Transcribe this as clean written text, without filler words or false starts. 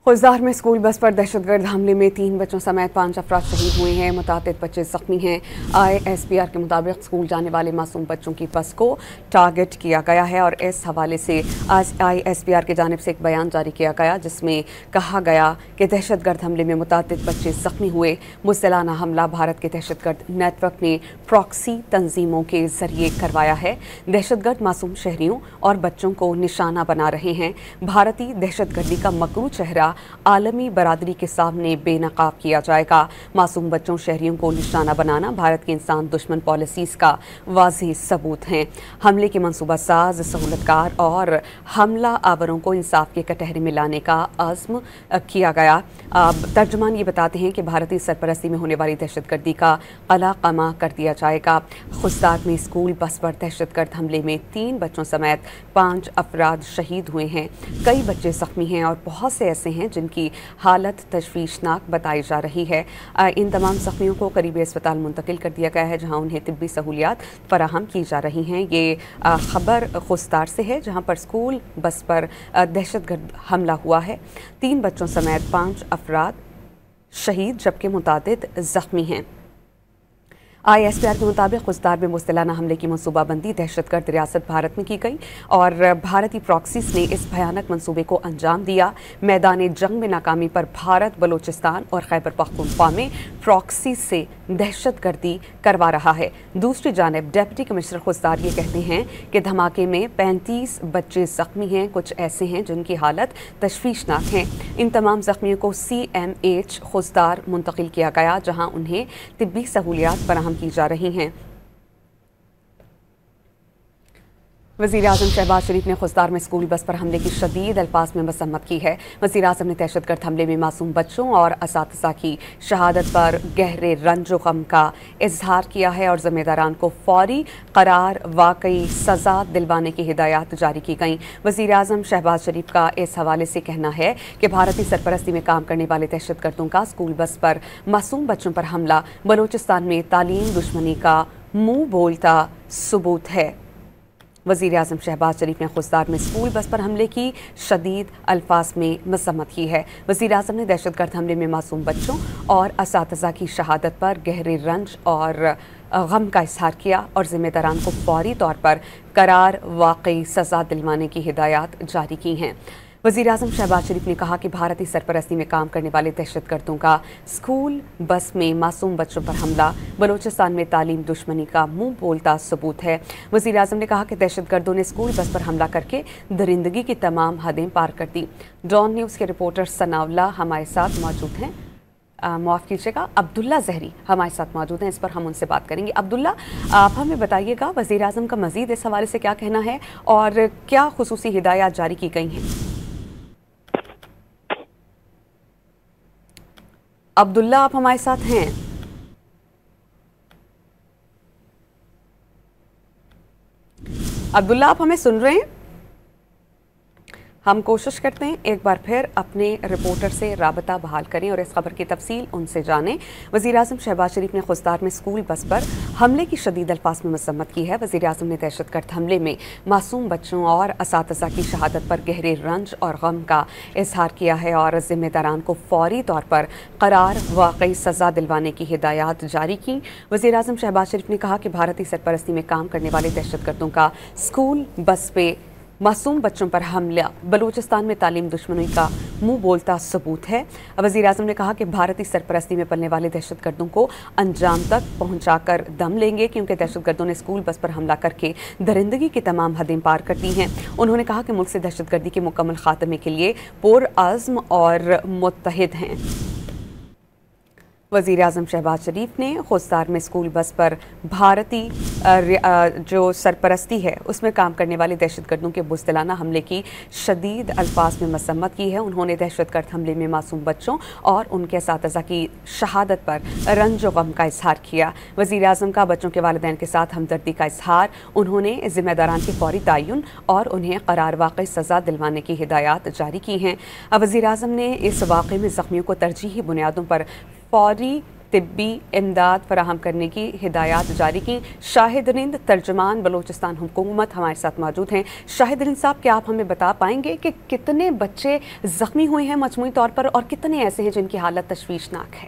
खुजदार में school bus पर दहशतगर्द हमले में 3 बच्चों समेत 5 अफराद शहीद हुए हैं। मुतातिद बच्चे जख्मी हैं। ISPR के मुताबिक स्कूल जाने वाले मासूम बच्चों की बस को टारगेट किया गया है और इस हवाले से आज ISPR की जानिब से एक बयान जारी किया गया जिसमें कहा गया कि दहशतगर्द हमले में मुतातिद बच्चे जख्मी हुए। मुसलसाना हमला भारत के दहशतगर्द नेटवर्क ने प्रॉक्सी तंजीमों के जरिए करवाया है। दहशतगर्द मासूम शहरियों और बच्चों को निशाना बना रहे हैं। भारतीय दहशतगर्दी का मकरू चेहरा आलमी बरादरी के सामने बेनकाब किया जाएगा। मासूम बच्चों शहरियों को निशाना बनाना भारत की इंसान दुश्मन पॉलिसीज़ का वाज़ेह सबूत है। हमले के मनसूबा साज, सहूलतकार और हमला आवरों को इंसाफ के कटहरे में लाने का आज़्म किया गया। तर्जुमान ये बताते हैं कि भारतीय सरपरस्ती में होने वाली दहशतगर्दी का कमा कर दिया जाएगा। खुजदार में स्कूल बस पर दहशतगर्द हमले में 3 बच्चों समेत 5 अफराद शहीद हुए हैं। कई बच्चे जख्मी हैं और बहुत से ऐसे हैं जिनकी हालत तशवीशनाक बताई जा रही है। इन तमाम जख्मियों को करीबी अस्पताल मुंतकिल कर दिया गया है जहां उन्हें तिब्बी सहूलियात फराहम की जा रही हैं। ये खबर खुजदार से है जहां पर स्कूल बस पर दहशतगर्द हमला हुआ है। 3 बच्चों समेत 5 अफराद शहीद जबकि मुतादिद जख्मी हैं। ISPR के मुताबिक खुजदार में मुस्तलाना हमले की मनसूबाबंदी दहशतगर्द रियासत भारत में की गई और भारतीय प्रॉक्सीज ने इस भयानक मनसूबे को अंजाम दिया। मैदान जंग में नाकामी पर भारत बलोचिस्तान और खैबर पख्तूनख्वा में प्रॉक्सी से दहशतगर्दी करवा रहा है। दूसरी जानिब डिप्टी कमिश्नर खुजदार ये कहते हैं कि धमाके में 35 बच्चे जख्मी हैं। कुछ ऐसे हैं जिनकी हालत तशवीशनाक है। इन तमाम जख्मियों को CMH खुजदार मुंतकिल किया गया जहां उन्हें तिब्बी सहूलियात फराहम की जा रही हैं। वज़ीर आज़म शहबाज शरीफ ने खुजदार में स्कूल बस पर हमले की शदीद अल्फाज में मज़म्मत की है। वज़ीर आज़म ने दहशतगर्द हमले में मासूम बच्चों और असातिज़ा की शहादत पर गहरे रंज व गम का इजहार किया है और ज़िम्मेदारान को फौरी करार वाकई सज़ा दिलवाने की हिदायत जारी की गई। वज़ीर आज़म शहबाज शरीफ का इस हवाले से कहना है कि भारतीय सरपरस्ती में काम करने वाले दहशतगर्दों का स्कूल बस पर मासूम बच्चों पर हमला बलोचिस्तान में तालीम दुश्मनी का मुँह बोलता सबूत है। वज़ीर आज़म शहबाज शरीफ ने खुजदार में स्कूल बस पर हमले की शदीद अल्फाज में मज़म्मत की है। वज़ीर आज़म ने दहशतगर्द हमले में मासूम बच्चों और असातिज़ा की शहादत पर गहरे रंज और गम का इजहार किया और ज़िम्मेदारान को फौरी तौर पर करार वाकई सज़ा दिलवाने की हिदायत जारी की हैं। वज़ीर आज़म शहबाज शरीफ ने कहा कि भारतीय सरपरस्ती में काम करने वाले दहशतगर्दों का स्कूल बस में मासूम बच्चों पर हमला बलोचिस्तान में तालीम दुश्मनी का मुंह बोलता सबूत है। वज़ीर आज़म ने कहा कि दहशतगर्दों ने स्कूल बस पर हमला करके दरिंदगी की तमाम हदें पार कर दी। डॉन न्यूज़ के रिपोर्टर सनाउल्लाह हमारे साथ मौजूद हैं। माफ़ कीजिएगा, अब्दुल्ला ज़हरी हमारे साथ मौजूद हैं। इस पर हम उनसे बात करेंगे। अब्दुल्ला, आप हमें बताइएगा वज़ीर आज़म का मज़ीद इस हवाले से क्या कहना है और क्या खुसूसी हिदायत जारी की गई हैं? अब्दुल्ला, आप हमारे साथ हैं? अब्दुल्ला, आप हमें सुन रहे हैं? हम कोशिश करते हैं एक बार फिर अपने रिपोर्टर से राबता बहाल करें और इस खबर की तफसील उनसे जानें। वज़ीर आज़म शहबाज शरीफ ने खुजदार में स्कूल बस पर हमले की शदीद अल्फाज में मज़म्मत की है। वज़ीर आज़म ने दहशतगर्द हमले में मासूम बच्चों और असातिज़ा की शहादत पर गहरे रंज और गम का इजहार किया है और ज़िम्मेदारान को फौरी तौर पर करार वाकई सज़ा दिलवाने की हिदायत जारी की। वज़ीर आज़म शहबाज शरीफ ने कहा कि भारतीय सरपरस्ती में काम करने वाले दहशतगर्दों का स्कूल बस पे मासूम बच्चों पर हमला बलूचिस्तान में तालीम दुश्मनी का मुंह बोलता सबूत है। वज़ीर आज़म ने कहा कि भारतीय सरपरस्ती में पलने वाले दहशतगर्दों को अंजाम तक पहुंचाकर दम लेंगे क्योंकि दहशतगर्दों ने स्कूल बस पर हमला करके दरिंदगी की तमाम हदें पार कर दी हैं। उन्होंने कहा कि मुल्क से दहशतगर्दी के मुकम्मल खात्मे के लिए पुरअज़्म और मुत्तहिद हैं। वज़ीर आज़म शहबाज शरीफ ने खुजदार में स्कूल बस पर भारतीय जो सरपरस्ती है उसमें काम करने वाले दहशतगर्दों के बुज़दिलाना हमले की शदीद अल्फाज में मज़म्मत की है। उन्होंने दहशतगर्द हमले में मासूम बच्चों और उनके असातिज़ा की शहादत पर रंज व गम का इजहार किया। वज़ीर आज़म का बच्चों के वालिदैन के साथ हमदर्दी का इजहार। उन्होंने ज़िम्मेदारान के फौरी तयन और उन्हें करार वाकई सज़ा दिलवाने की हिदायत जारी की हैं। वज़ीर आज़म ने इस वाक़े में ज़ख्मियों को तरजीही बुनियादों पर फौरी तिब्बी इमदाद फराहम करने की हिदायत जारी की। शाहिद रिंद तर्जुमान बलूचिस्तान हुकूमत हमारे साथ मौजूद हैं। शाहिद रिंद साहब, क्या आप हमें बता पाएंगे कि कितने बच्चे ज़ख्मी हुए हैं मजमूई तौर पर और कितने ऐसे हैं जिनकी हालत तशवीशनाक है?